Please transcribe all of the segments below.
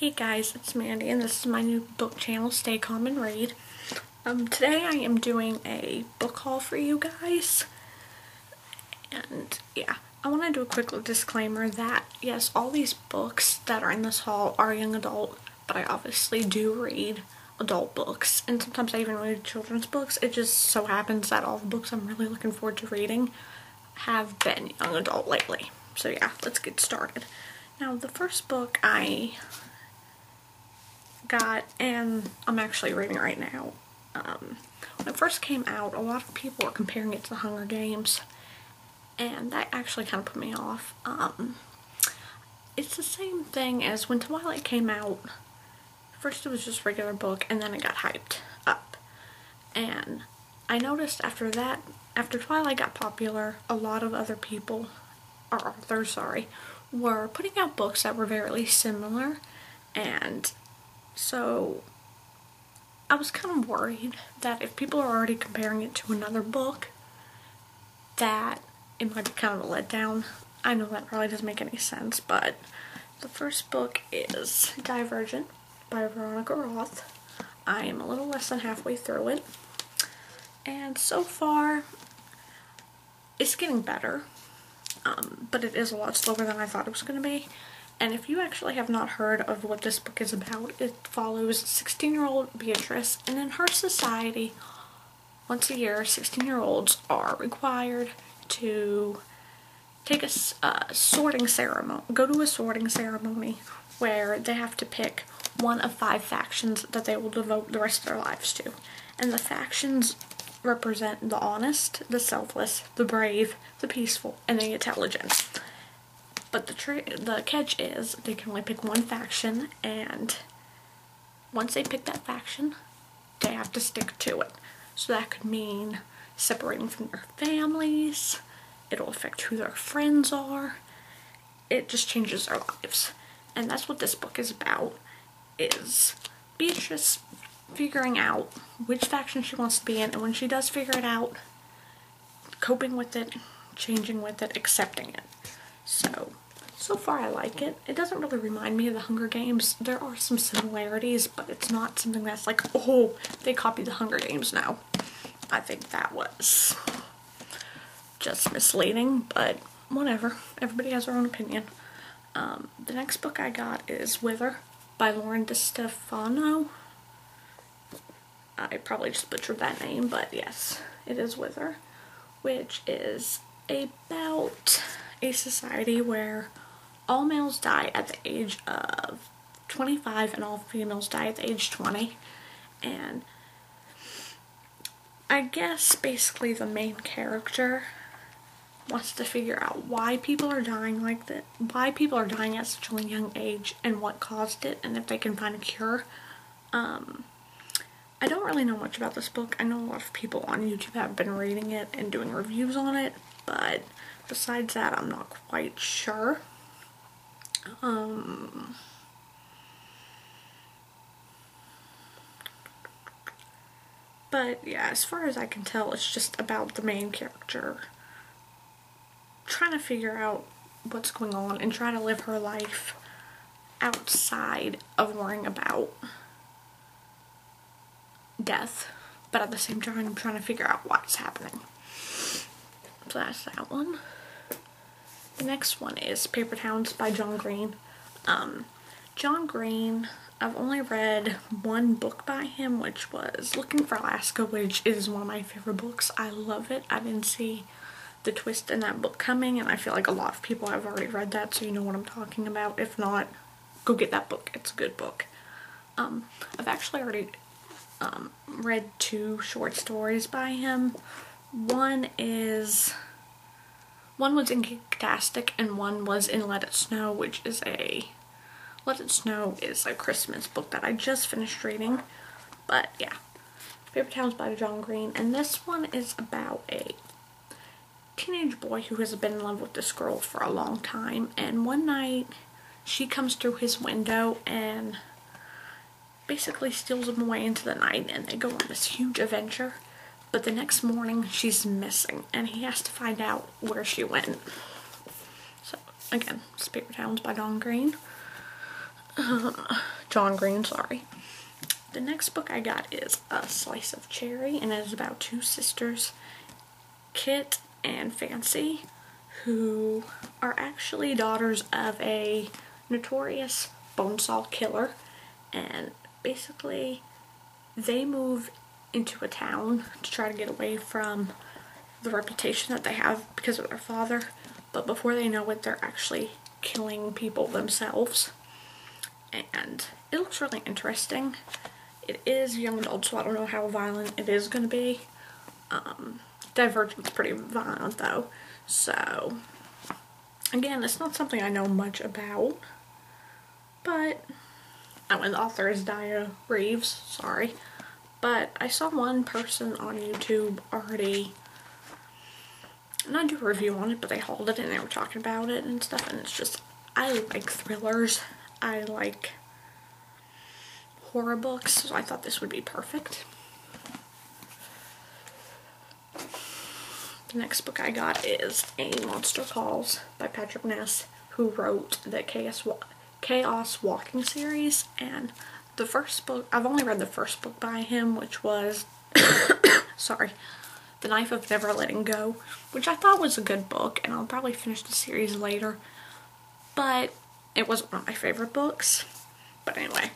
Hey guys, it's Mandy and this is my new book channel, Stay Calm and Read. Today I am doing a book haul for you guys. And yeah, I want to do a quick disclaimer that yes, all these books that are in this haul are young adult, but I obviously do read adult books. And sometimes I even read children's books. It just so happens that all the books I'm really looking forward to reading have been young adult lately. So yeah, let's get started. Now the first book I got, and I'm actually reading right now. When it first came out, a lot of people were comparing it to The Hunger Games, and that actually kind of put me off. It's the same thing as when Twilight came out. First it was just a regular book, and then it got hyped up. And I noticed after that, after Twilight got popular, a lot of other people, or authors, were putting out books that were very similar, and so I was kind of worried that if people are already comparing it to another book, that it might be kind of a letdown. I know that probably doesn't make any sense, but the first book is Divergent by Veronica Roth. I am a little less than halfway through it, and so far it's getting better, but it is a lot slower than I thought it was going to be. And if you actually have not heard of what this book is about, it follows 16-year-old Beatrice, and in her society, once a year, 16-year-olds are required to take a sorting ceremony, go to a sorting ceremony where they have to pick one of 5 factions that they will devote the rest of their lives to. And the factions represent the honest, the selfless, the brave, the peaceful, and the intelligent. But the catch is they can only pick one faction, and once they pick that faction, they have to stick to it. So that could mean separating from their families. It'll affect who their friends are. It just changes their lives. And that's what this book is about, is Beatrice figuring out which faction she wants to be in, and when she does figure it out, coping with it, changing with it, accepting it. So far I like it. It doesn't really remind me of The Hunger Games. There are some similarities, but it's not something that's like, oh, they copied The Hunger Games now. I think that was just misleading, but whatever. Everybody has their own opinion. The next book I got is Wither by DeStefno. I probably just butchered that name, but yes, it is Wither, which is about a society where all males die at the age of 25 and all females die at the age 20. And I guess basically the main character wants to figure out why people are dying like that, why people are dying at such a young age, and what caused it, and if they can find a cure. I don't really know much about this book. I know a lot of people on YouTube have been reading it and doing reviews on it, but besides that, I'm not quite sure. But yeah, as far as I can tell, it's just about the main character trying to figure out what's going on and trying to live her life outside of worrying about death, but at the same time I'm trying to figure out what's happening. So that's that one. The next one is Paper Towns by John Green. John Green, I've only read one book by him, which was Looking for Alaska, which is one of my favorite books. I love it. I didn't see the twist in that book coming, and I feel like a lot of people have already read that, so you know what I'm talking about. If not, go get that book. It's a good book. I've actually already read 2 short stories by him. One was in Geektastic and one was in Let It Snow, which is Let It Snow is a Christmas book that I just finished reading. But yeah, Paper Towns by John Green, and this one is about a teenage boy who has been in love with this girl for a long time, and one night she comes through his window and basically steals him away into the night, and they go on this huge adventure. But the next morning she's missing, and he has to find out where she went. So again, it's Paper Towns by John Green. John Green, sorry. The next book I got is A Slice of Cherry, and it is about two sisters, Kit and Fancy, who are actually daughters of a notorious bonesaw killer, and basically they move into a town to try to get away from the reputation that they have because of their father, but before they know it, they're actually killing people themselves, and it looks really interesting. It is young adult, so I don't know how violent it is going to be. Divergent's pretty violent though, so again, it's not something I know much about, but the author is Reeves, sorry, but I saw one person on YouTube already not do a review on it, but they hauled it and they were talking about it and stuff, and it's just, I like thrillers, I like horror books, so I thought this would be perfect. The next book I got is A Monster Calls by Patrick Ness, who wrote the Chaos Walking series, and the first book, I've only read the first book by him, which was, sorry, The Knife of Never Letting Go, which I thought was a good book, and I'll probably finish the series later, but it wasn't one of my favorite books. But anyway,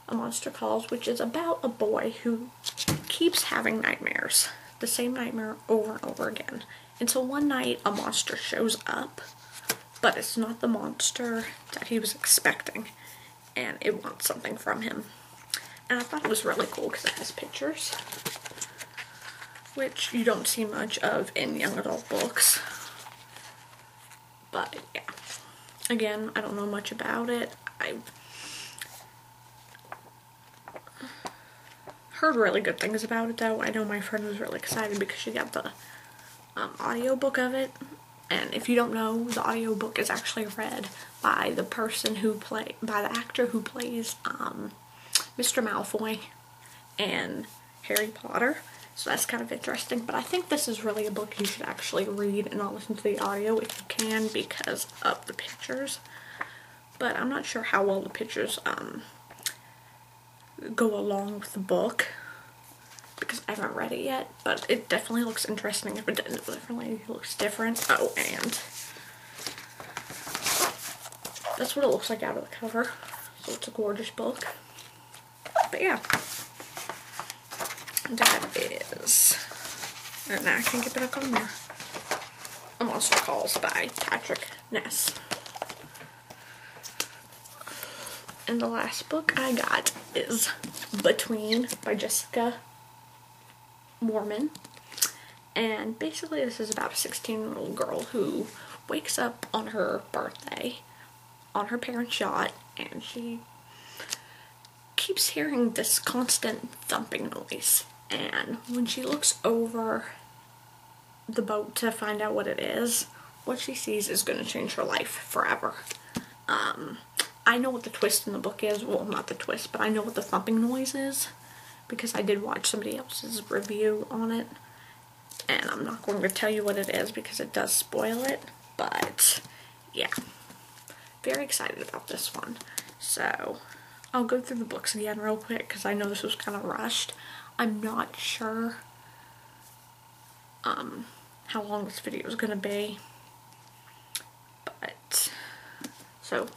A Monster Calls, which is about a boy who keeps having nightmares. The same nightmare over and over again. Until one night a monster shows up, but it's not the monster that he was expecting, and it wants something from him. And I thought it was really cool because it has pictures, which you don't see much of in young adult books. But yeah, again, I don't know much about it. I heard really good things about it though. I know my friend was really excited because she got the audiobook of it, and if you don't know, the audiobook is actually read by the person who by the actor who plays Mr. Malfoy and Harry Potter, so that's kind of interesting. But I think this is really a book you should actually read and not listen to the audio if you can, because of the pictures. But I'm not sure how well the pictures go along with the book, because I haven't read it yet, but it definitely looks interesting. If it definitely looks different. Oh, and that's what it looks like out of the cover, so it's a gorgeous book. But yeah, that is, and now I can get back on there, A Monster Calls by Patrick Ness. And the last book I got is Between by Jessica Warman. And basically this is about a 16-year-old girl who wakes up on her birthday on her parents' yacht, and she keeps hearing this constant thumping noise. And when she looks over the boat to find out what it is, what she sees is going to change her life forever. I know what the twist in the book is. Well, not the twist, but I know what the thumping noise is, because I did watch somebody else's review on it, and I'm not going to tell you what it is because it does spoil it, but yeah, very excited about this one. So I'll go through the books again real quick because I know this was kind of rushed. I'm not sure how long this video is going to be, but so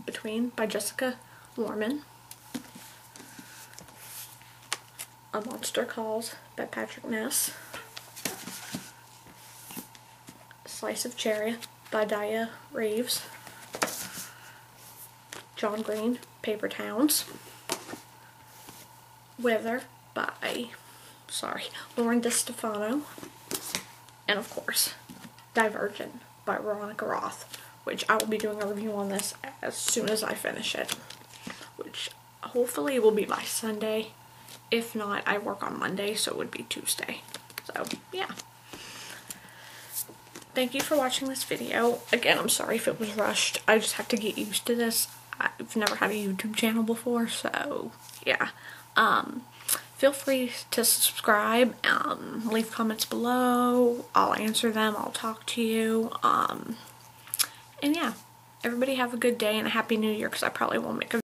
Between by Jessica Warman, A Monster Calls by Patrick Ness, A Slice of Cherry by Reeves, John Green, Paper Towns, Wither by, DeStefno, and of course, Divergent by Veronica Roth, which I will be doing a review on this as soon as I finish it, which hopefully will be by Sunday. If not, I work on Monday, so it would be Tuesday. So, yeah. Thank you for watching this video. Again, I'm sorry if it was rushed. I just have to get used to this. I've never had a YouTube channel before, so, yeah. Feel free to subscribe, leave comments below. I'll answer them. I'll talk to you. And yeah, everybody have a good day and a happy new year, because I probably won't make a